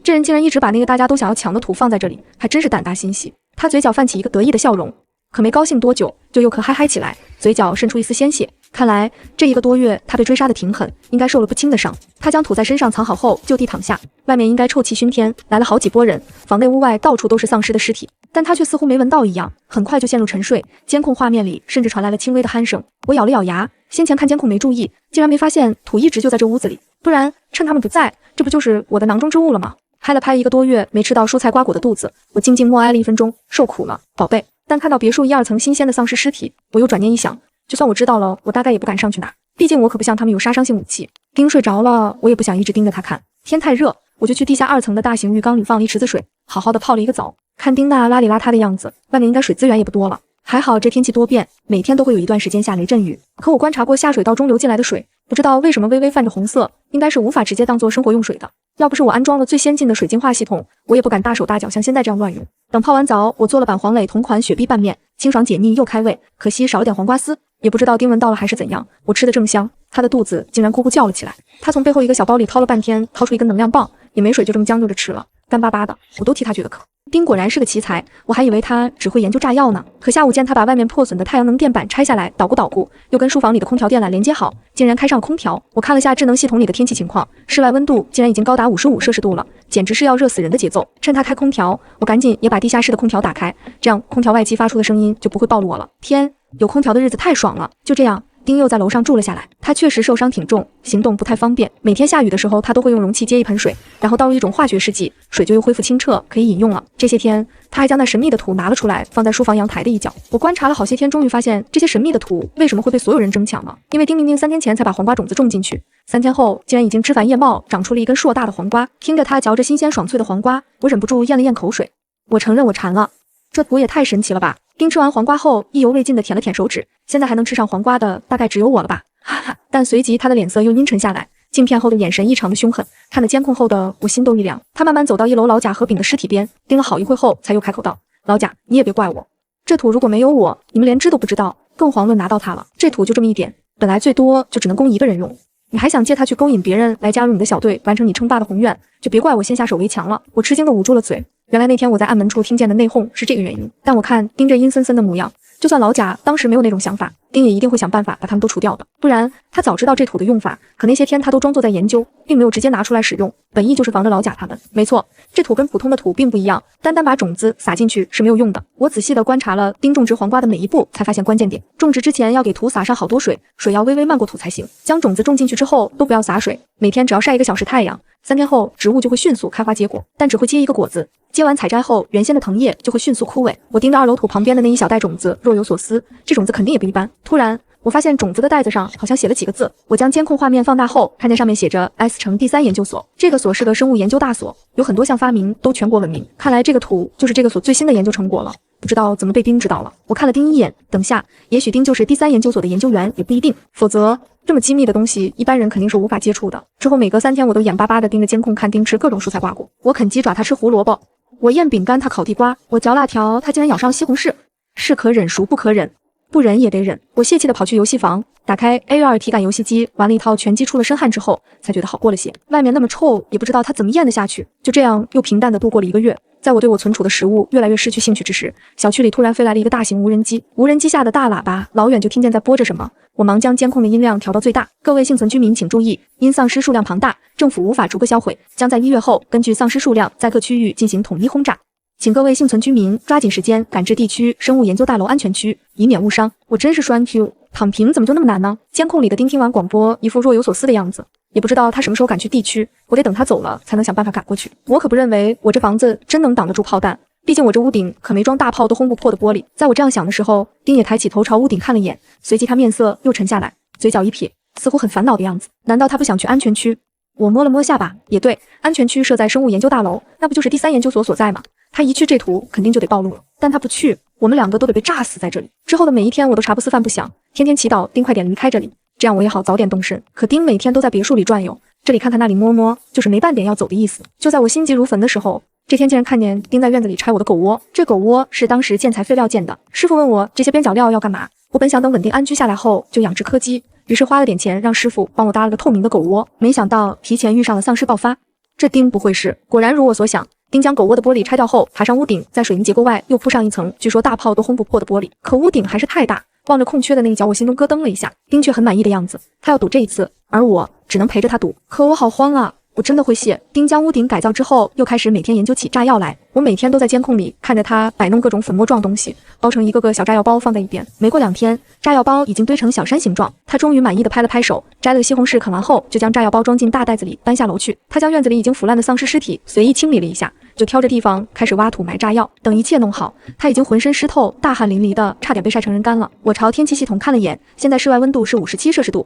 这人竟然一直把那个大家都想要抢的土放在这里，还真是胆大心细。他嘴角泛起一个得意的笑容，可没高兴多久，就又咳嗨嗨起来，嘴角渗出一丝鲜血。看来这1个多月他被追杀的挺狠，应该受了不轻的伤。他将土在身上藏好后，就地躺下。外面应该臭气熏天，来了好几拨人，房内屋外到处都是丧尸的尸体，但他却似乎没闻到一样，很快就陷入沉睡。监控画面里甚至传来了轻微的鼾声。我咬了咬牙，先前看监控没注意，竟然没发现土一直就在这屋子里，不然趁他们不在，这不就是我的囊中之物了吗？拍了拍1个多月没吃到蔬菜瓜果的肚子，我静静默哀了1分钟，受苦了，宝贝。但看到别墅1、2层新鲜的丧尸尸体，我又转念一想，就算我知道了，我大概也不敢上去拿，毕竟我可不像他们有杀伤性武器。丁睡着了，我也不想一直盯着他看。天太热，我就去地下2层的大型浴缸里放了一池子水，好好的泡了一个澡。看丁娜邋里邋遢的样子，外面应该水资源也不多了。还好这天气多变，每天都会有一段时间下雷阵雨。可我观察过下水道中流进来的水，不知道为什么微微泛着红色，应该是无法直接当做生活用水的。要不是我安装了最先进的水净化系统，我也不敢大手大脚像现在这样乱用。等泡完澡，我做了板黄磊同款雪碧拌面，清爽解腻又开胃，可惜少了点黄瓜丝。也不知道丁文到了还是怎样，我吃的正香，他的肚子竟然咕咕叫了起来。他从背后一个小包里掏了半天，掏出一根能量棒，也没水就这么将就着吃了，干巴巴的，我都替他觉得渴。丁果然是个奇才，我还以为他只会研究炸药呢。可下午见他把外面破损的太阳能电板拆下来捣鼓，又跟书房里的空调电缆连接好，竟然开上空调。我看了下智能系统里的天气情况，室外温度竟然已经高达55摄氏度了，简直是要热死人的节奏。趁他开空调，我赶紧也把地下室的空调打开，这样空调外机发出的声音就不会暴露我了。天，有空调的日子太爽了。就这样，丁又在楼上住了下来。他确实受伤挺重，行动不太方便。每天下雨的时候，他都会用容器接一盆水，然后倒入一种化学试剂，水就又恢复清澈，可以饮用了。这些天，他还将那神秘的土拿了出来，放在书房阳台的一角。我观察了好些天，终于发现这些神秘的土为什么会被所有人争抢了。因为丁明明3天前才把黄瓜种子种进去，3天后竟然已经枝繁叶茂，长出了一根硕大的黄瓜。听着他嚼着新鲜爽脆的黄瓜，我忍不住咽了咽口水。我承认我馋了，这土也太神奇了吧！丁吃完黄瓜后，意犹未尽地舔了舔手指，现在还能吃上黄瓜的大概只有我了吧，哈哈。但随即他的脸色又阴沉下来，镜片后的眼神异常的凶狠，看了监控后的我心都一凉。他慢慢走到1楼老贾和丙的尸体边，盯了好一会后才又开口道：老贾，你也别怪我，这土如果没有我，你们连知都不知道，更遑论拿到它了。这土就这么一点，本来最多就只能供一个人用，你还想借它去勾引别人来加入你的小队，完成你称霸的宏愿，就别怪我先下手为强了。我吃惊地捂住了嘴，原来那天我在暗门处听见的内讧是这个原因。但我看丁这阴森森的模样，就算老贾当时没有那种想法，丁也一定会想办法把他们都除掉的。不然他早知道这土的用法，可那些天他都装作在研究，并没有直接拿出来使用，本意就是防着老贾他们。没错，这土跟普通的土并不一样，单单把种子撒进去是没有用的。我仔细地观察了丁种植黄瓜的每一步，才发现关键点。种植之前要给土撒上好多水，水要微微漫过土才行。将种子种进去之后都不要洒水，每天只要晒1个小时太阳，3天后植物就会迅速开花结果，但只会结一个果子。结完采摘后，原先的藤叶就会迅速枯萎。我盯着2楼土旁边的那一小袋种子，若有所思。这种子肯定也不一般。突然，我发现种子的袋子上好像写了几个字。我将监控画面放大后，看见上面写着 S 城第3研究所。这个所是个生物研究大所，有很多项发明都全国闻名。看来这个土就是这个所最新的研究成果了。不知道怎么被丁知道了。我看了丁一眼，等下，也许丁就是第3研究所的研究员，也不一定。否则，这么机密的东西，一般人肯定是无法接触的。之后每隔3天，我都眼巴巴地盯着监控看丁吃各种蔬菜瓜果。我啃鸡爪，他吃胡萝卜。我咽饼干，他烤地瓜；我嚼辣条，他竟然咬上西红柿。是可忍孰不可忍，不忍也得忍。我泄气地跑去游戏房，打开 A2 体感游戏机，玩了一套拳击出了身汗之后，才觉得好过了些。外面那么臭，也不知道他怎么咽得下去。就这样又平淡地度过了1个月。在我对我存储的食物越来越失去兴趣之时，小区里突然飞来了一个大型无人机。无人机下的大喇叭，老远就听见在播着什么。我忙将监控的音量调到最大。各位幸存居民请注意，因丧尸数量庞大，政府无法逐个销毁，将在1月后根据丧尸数量在各区域进行统一轰炸。请各位幸存居民抓紧时间赶至地区生物研究大楼安全区，以免误伤。我真是栓 Q， 躺平怎么就那么难呢？监控里的丁听完广播，一副若有所思的样子。也不知道他什么时候赶去地区，我得等他走了才能想办法赶过去。我可不认为我这房子真能挡得住炮弹，毕竟我这屋顶可没装大炮都轰不破的玻璃。在我这样想的时候，丁也抬起头朝屋顶看了眼，随即他面色又沉下来，嘴角一撇，似乎很烦恼的样子。难道他不想去安全区？我摸了摸下巴，也对，安全区设在生物研究大楼，那不就是第3研究所所在吗？他一去这图肯定就得暴露了，但他不去，我们2个都得被炸死在这里。之后的每一天我都茶不思饭不想，天天祈祷丁快点离开这里，这样我也好早点动身。可丁每天都在别墅里转悠，这里看看那里摸摸，就是没半点要走的意思。就在我心急如焚的时候，这天竟然看见丁在院子里拆我的狗窝。这狗窝是当时建材废料建的，师傅问我这些边角料要干嘛，我本想等稳定安居下来后就养殖柯基，于是花了点钱让师傅帮我搭了个透明的狗窝，没想到提前遇上了丧尸爆发。这丁不会是，果然如我所想，丁将狗窝的玻璃拆掉后，爬上屋顶，在水泥结构外又铺上一层据说大炮都轰不破的玻璃。可屋顶还是太大，望着空缺的那一角，我心中咯噔了一下。丁却很满意的样子，他要赌这一次，而我只能陪着他赌。可我好慌啊，我真的会谢。丁将屋顶改造之后，又开始每天研究起炸药来。我每天都在监控里看着他摆弄各种粉末状东西，包成一个个小炸药包放在一边。没过2天，炸药包已经堆成小山形状。他终于满意的拍了拍手，摘了个西红柿，啃完后就将炸药包装进大袋子里搬下楼去。他将院子里已经腐烂的丧尸尸体随意清理了一下，就挑着地方开始挖土埋炸药。等一切弄好，他已经浑身湿透，大汗淋漓的，差点被晒成人干了。我朝天气系统看了眼，现在室外温度是57摄氏度。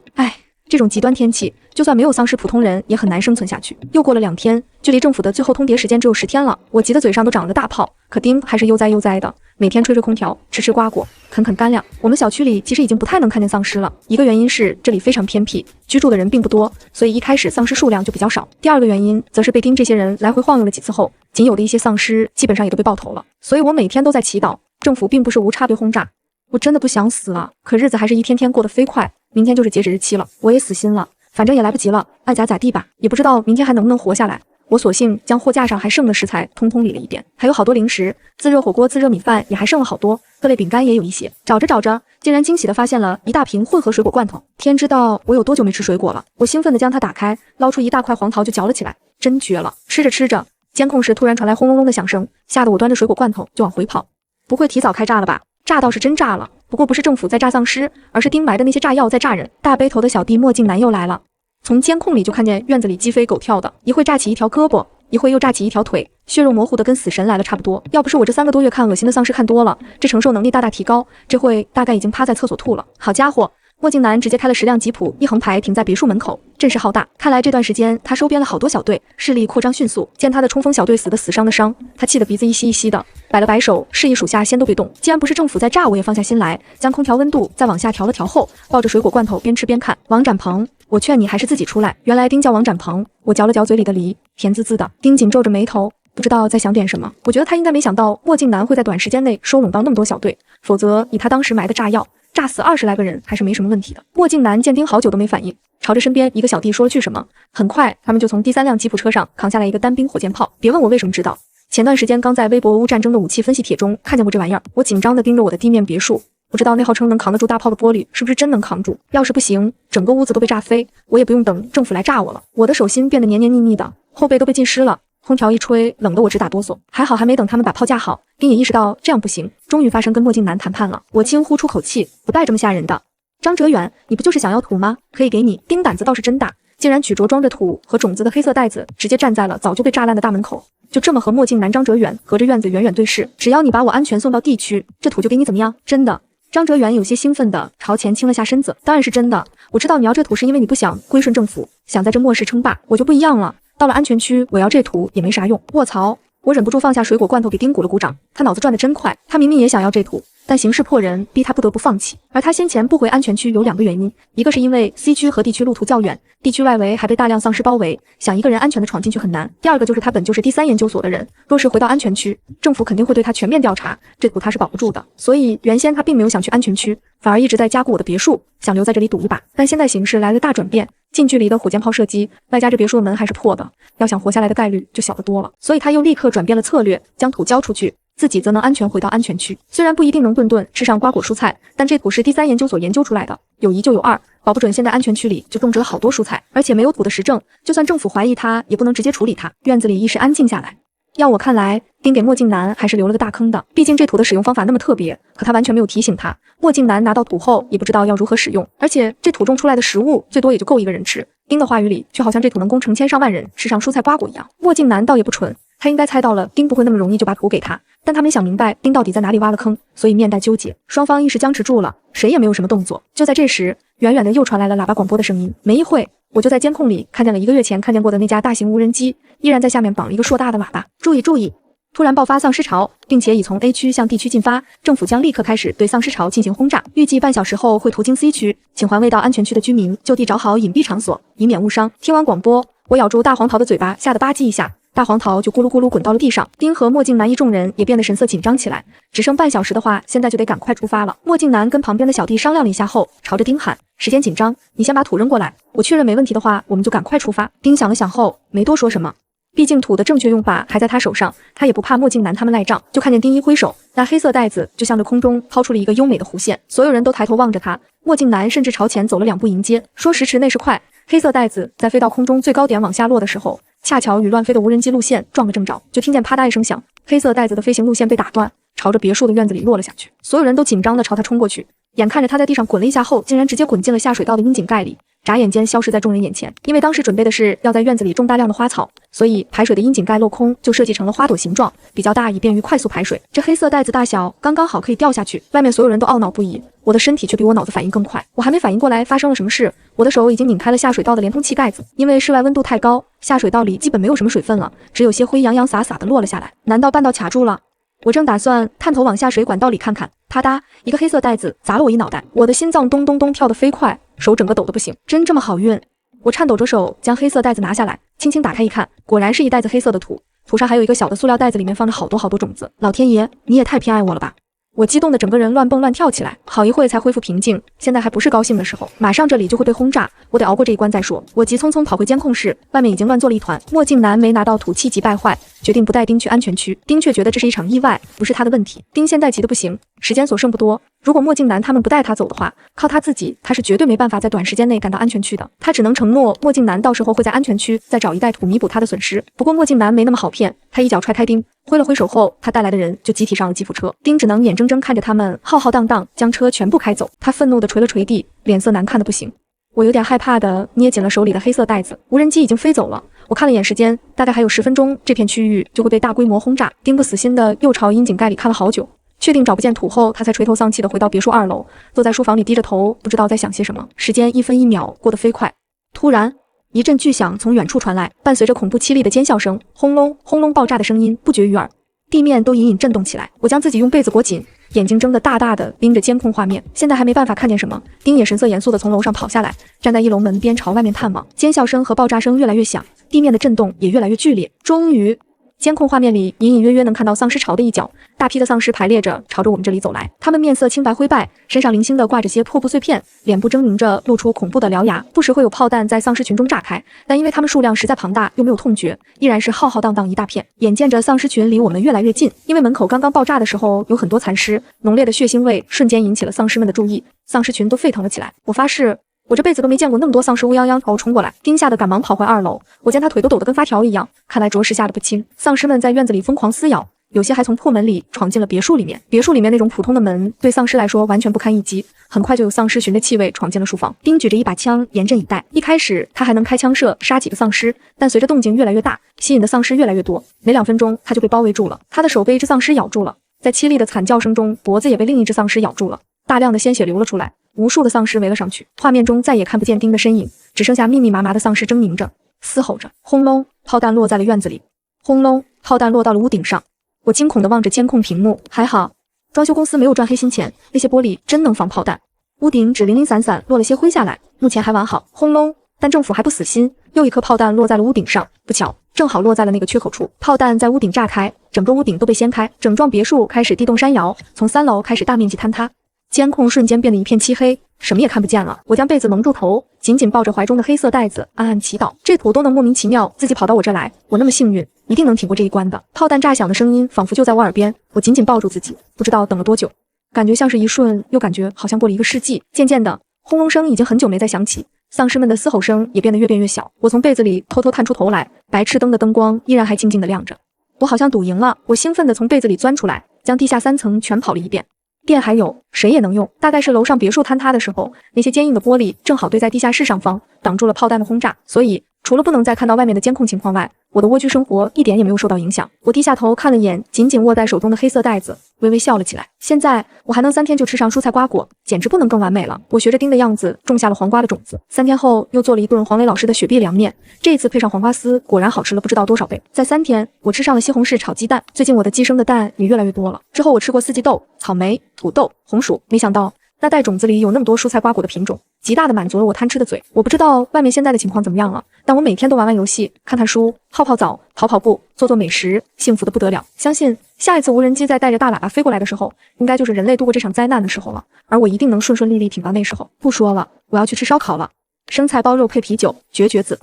这种极端天气，就算没有丧尸，普通人也很难生存下去。又过了2天，距离政府的最后通牒时间只有10天了，我急得嘴上都长了个大泡，可丁还是悠哉悠哉的，每天吹吹空调，吃吃瓜果，啃啃干粮。我们小区里其实已经不太能看见丧尸了，一个原因是这里非常偏僻，居住的人并不多，所以一开始丧尸数量就比较少。第二个原因则是被丁这些人来回晃悠了几次后，仅有的一些丧尸基本上也都被爆头了。所以我每天都在祈祷，政府并不是无差别轰炸。我真的不想死了，可日子还是一天天过得飞快，明天就是截止日期了，我也死心了，反正也来不及了，爱咋咋地吧，也不知道明天还能不能活下来。我索性将货架上还剩的食材通通理了一遍，还有好多零食，自热火锅、自热米饭也还剩了好多，各类饼干也有一些。找着找着，竟然惊喜地发现了一大瓶混合水果罐头。天知道我有多久没吃水果了，我兴奋地将它打开，捞出一大块黄桃就嚼了起来，真绝了！吃着吃着，监控室突然传来轰隆隆的响声，吓得我端着水果罐头就往回跑。不会提早开炸了吧？炸倒是真炸了，不过不是政府在炸丧尸，而是丁埋的那些炸药在炸人。大背头的小弟墨镜男又来了，从监控里就看见院子里鸡飞狗跳的，一会炸起一条胳膊，一会又炸起一条腿，血肉模糊的跟死神来了差不多。要不是我这3个多月看恶心的丧尸看多了，这承受能力大大提高，这会大概已经趴在厕所吐了。好家伙！墨镜男直接开了10辆吉普，一横排停在别墅门口，阵势浩大。看来这段时间他收编了好多小队，势力扩张迅速。见他的冲锋小队死的死，伤的伤，他气得鼻子一吸一吸的，摆了摆手，示意属下先都别动。既然不是政府在炸，我也放下心来，将空调温度再往下调了调后，抱着水果罐头边吃边看。王展鹏，我劝你还是自己出来。原来丁叫王展鹏，我嚼了嚼嘴里的梨，甜滋滋的。丁紧皱着眉头，不知道在想点什么。我觉得他应该没想到墨镜男会在短时间内收拢到那么多小队，否则以他当时埋的炸药，炸死20来个人还是没什么问题的。墨镜男见丁好久都没反应，朝着身边一个小弟说了句什么，很快他们就从第3辆吉普车上扛下来一个单兵火箭炮。别问我为什么知道，前段时间刚在微博俄乌战争的武器分析帖中看见过这玩意儿。我紧张地盯着我的地面别墅，不知道那号称能扛得住大炮的玻璃是不是真能扛住，要是不行，整个屋子都被炸飞，我也不用等政府来炸我了。我的手心变得黏黏腻腻的，后背都被浸湿了，空调一吹，冷得我直打哆嗦。还好还没等他们把炮架好，丁也意识到这样不行，终于发声跟墨镜男谈判了。我轻呼出口气，不带这么吓人的。张哲远，你不就是想要土吗？可以给你。丁胆子倒是真大，竟然举着装着土和种子的黑色袋子，直接站在了早就被炸烂的大门口，就这么和墨镜男张哲远隔着院子远远对视。只要你把我安全送到地区，这土就给你怎么样？真的。张哲远有些兴奋地朝前倾了下身子，当然是真的。我知道你要这土是因为你不想归顺政府，想在这末世称霸，我就不一样了。到了安全区，我要这土也没啥用。卧槽！我忍不住放下水果罐头给丁鼓了鼓掌，他脑子转得真快。他明明也想要这土，但形势迫人，逼他不得不放弃。而他先前不回安全区有2个原因，一个是因为 C 区和 D 区路途较远，地区外围还被大量丧尸包围，想一个人安全的闯进去很难。第二个就是他本就是第3研究所的人，若是回到安全区，政府肯定会对他全面调查，这土他是保不住的。所以原先他并没有想去安全区，反而一直在加固我的别墅，想留在这里赌一把。但现在形势来了大转变，近距离的火箭炮射击，外加这别墅的门还是破的，要想活下来的概率就小得多了。所以他又立刻转变了策略，将土交出去，自己则能安全回到安全区。虽然不一定能顿顿吃上瓜果蔬菜，但这土是第3研究所研究出来的，有1就有2，保不准现在安全区里就种植了好多蔬菜。而且没有土的实证，就算政府怀疑他，也不能直接处理他。院子里一时安静下来。要我看来，丁给墨镜男还是留了个大坑的，毕竟这土的使用方法那么特别，可他完全没有提醒他。墨镜男拿到土后也不知道要如何使用，而且这土种出来的食物最多也就够1个人吃。丁的话语里却好像这土能供成千上万人吃上蔬菜瓜果一样。墨镜男倒也不蠢，他应该猜到了丁不会那么容易就把土给他，但他没想明白丁到底在哪里挖了坑，所以面带纠结。双方一时僵持住了，谁也没有什么动作。就在这时，远远的又传来了喇叭广播的声音。没一会，我就在监控里看见了1个月前看见过的那架大型无人机，依然在下面绑了一个硕大的喇叭。注意注意！突然爆发丧尸潮，并且已从 A 区向 D 区进发，政府将立刻开始对丧尸潮进行轰炸，预计半小时后会途经 C 区，请还未到安全区的居民就地找好隐蔽场所，以免误伤。听完广播，我咬住大黄桃的嘴巴，吓得吧唧一下，大黄桃就咕噜咕噜滚到了地上。丁和墨镜男一众人也变得神色紧张起来，只剩半小时的话，现在就得赶快出发了。墨镜男跟旁边的小弟商量了一下后，朝着丁喊：时间紧张，你先把土扔过来，我确认没问题的话，我们就赶快出发。丁想了想后，没多说什么。毕竟土的正确用法还在他手上，他也不怕墨镜男他们赖账。就看见丁一挥手，那黑色袋子就向着空中抛出了一个优美的弧线，所有人都抬头望着他。墨镜男甚至朝前走了2步迎接。说时迟那时快，黑色袋子在飞到空中最高点往下落的时候，恰巧与乱飞的无人机路线撞个正着，就听见啪嗒一声响，黑色袋子的飞行路线被打断，朝着别墅的院子里落了下去。所有人都紧张地朝他冲过去，眼看着他在地上滚了一下后，竟然直接滚进了下水道的窨井盖里。眨眼间消失在众人眼前。因为当时准备的是要在院子里种大量的花草，所以排水的窨井盖镂空就设计成了花朵形状，比较大，以便于快速排水。这黑色袋子大小刚刚好可以掉下去，外面所有人都懊恼不已，我的身体却比我脑子反应更快。我还没反应过来发生了什么事，我的手已经拧开了下水道的连通器盖子。因为室外温度太高，下水道里基本没有什么水分了，只有些灰洋洋洒洒的落了下来。难道半道卡住了？我正打算探头往下水管道里看看，啪嗒，一个黑色袋子砸了我一脑袋，我的心脏咚咚咚跳得飞快，手整个抖得不行。真这么好运？我颤抖着手将黑色袋子拿下来，轻轻打开一看，果然是一袋子黑色的土，土上还有一个小的塑料袋子，里面放着好多好多种子。老天爷，你也太偏爱我了吧！我激动的整个人乱蹦乱跳起来，好一会才恢复平静。现在还不是高兴的时候，马上这里就会被轰炸，我得熬过这一关再说。我急匆匆跑回监控室，外面已经乱作了一团。墨镜男没拿到土，气急败坏，决定不带丁去安全区。丁却觉得这是一场意外，不是他的问题。丁现在急得不行，时间所剩不多。如果墨镜男他们不带他走的话，靠他自己，他是绝对没办法在短时间内赶到安全区的。他只能承诺墨镜男到时候会在安全区再找一袋土弥补他的损失。不过墨镜男没那么好骗，他一脚踹开丁，挥了挥手后，他带来的人就集体上了吉普车。丁只能眼睁睁看着他们浩浩荡荡将车全部开走，他愤怒地捶了捶地，脸色难看得不行。我有点害怕地捏紧了手里的黑色袋子。无人机已经飞走了，我看了眼时间，大概还有10分钟，这片区域就会被大规模轰炸。丁不死心地又朝窨井盖里看了好久，确定找不见土后，他才垂头丧气地回到别墅2楼，坐在书房里低着头，不知道在想些什么。时间一分一秒过得飞快。突然，一阵巨响从远处传来，伴随着恐怖凄厉的尖笑声，轰隆轰隆爆炸的声音不绝于耳，地面都隐隐震动起来。我将自己用被子裹紧，眼睛睁得大大的盯着监控画面。现在还没办法看见什么。丁也神色严肃地从楼上跑下来，站在1楼门边朝外面探望。尖笑声和爆炸声越来越响，地面的震动也越来越剧烈。终于，监控画面里隐隐约约能看到丧尸巢的一角，大批的丧尸排列着朝着我们这里走来。他们面色青白灰败，身上零星的挂着些破布碎片，脸部狰狞着露出恐怖的獠牙。不时会有炮弹在丧尸群中炸开，但因为他们数量实在庞大，又没有痛觉，依然是浩浩荡荡一大片。眼见着丧尸群离我们越来越近，因为门口刚刚爆炸的时候有很多残尸，浓烈的血腥味瞬间引起了丧尸们的注意，丧尸群都沸腾了起来。我发誓，我这辈子都没见过那么多丧尸乌泱泱朝我冲过来。丁吓得赶忙跑回2楼，我见他腿都抖得跟发条一样，看来着实吓得不轻。丧尸们在院子里疯狂撕咬，有些还从破门里闯进了别墅里面。别墅里面那种普通的门对丧尸来说完全不堪一击，很快就有丧尸循着气味闯进了书房。丁举着一把枪严阵以待，一开始他还能开枪射杀几个丧尸，但随着动静越来越大，吸引的丧尸越来越多，没2分钟他就被包围住了。他的手被一只丧尸咬住了，在凄厉的惨叫声中，脖子也被另一只丧尸咬住了，大量的鲜血流了出来。无数的丧尸围了上去，画面中再也看不见丁的身影，只剩下密密麻麻的丧尸狰狞着，嘶吼着。轰隆，炮弹落在了院子里。轰隆，炮弹落到了屋顶上。我惊恐地望着监控屏幕，还好，装修公司没有赚黑心钱，那些玻璃真能防炮弹。屋顶只零零散散落了些灰下来，目前还完好。轰隆，但政府还不死心，又一颗炮弹落在了屋顶上，不巧，正好落在了那个缺口处。炮弹在屋顶炸开，整个屋顶都被掀开，整幢别墅开始地动山摇，从3楼开始大面积坍塌。监控瞬间变得一片漆黑，什么也看不见了。我将被子蒙住头，紧紧抱着怀中的黑色袋子，暗暗祈祷，这土都能莫名其妙自己跑到我这来，我那么幸运，一定能挺过这一关的。炮弹炸响的声音仿佛就在我耳边，我紧紧抱住自己，不知道等了多久，感觉像是一瞬，又感觉好像过了1个世纪。渐渐的，轰隆声已经很久没再响起，丧尸们的嘶吼声也变得越变越小。我从被子里偷偷探出头来，白炽灯的灯光依然还静静地亮着。我好像赌赢了，我兴奋地从被子里钻出来，将地下3层全跑了一遍。电还有，谁也能用。大概是楼上别墅坍塌的时候，那些坚硬的玻璃正好堆在地下室上方，挡住了炮弹的轰炸，所以除了不能再看到外面的监控情况外，我的蜗居生活一点也没有受到影响。我低下头看了眼紧紧握在手中的黑色袋子，微微笑了起来。现在我还能3天就吃上蔬菜瓜果，简直不能更完美了。我学着丁的样子种下了黄瓜的种子，3天后又做了一顿黄磊老师的雪碧凉面，这一次配上黄瓜丝，果然好吃了不知道多少倍。在3天，我吃上了西红柿炒鸡蛋，最近我的鸡生的蛋也越来越多了。之后我吃过四季豆、草莓、土豆、红薯，没想到那袋种子里有那么多蔬菜瓜果的品种，极大的满足了我贪吃的嘴。我不知道外面现在的情况怎么样了，但我每天都玩玩游戏，看看书，泡泡澡，跑跑步，做做美食，幸福的不得了。相信下一次无人机再带着大喇叭飞过来的时候，应该就是人类度过这场灾难的时候了，而我一定能顺顺利利挺到那时候。不说了，我要去吃烧烤了，生菜包肉配啤酒，绝绝子。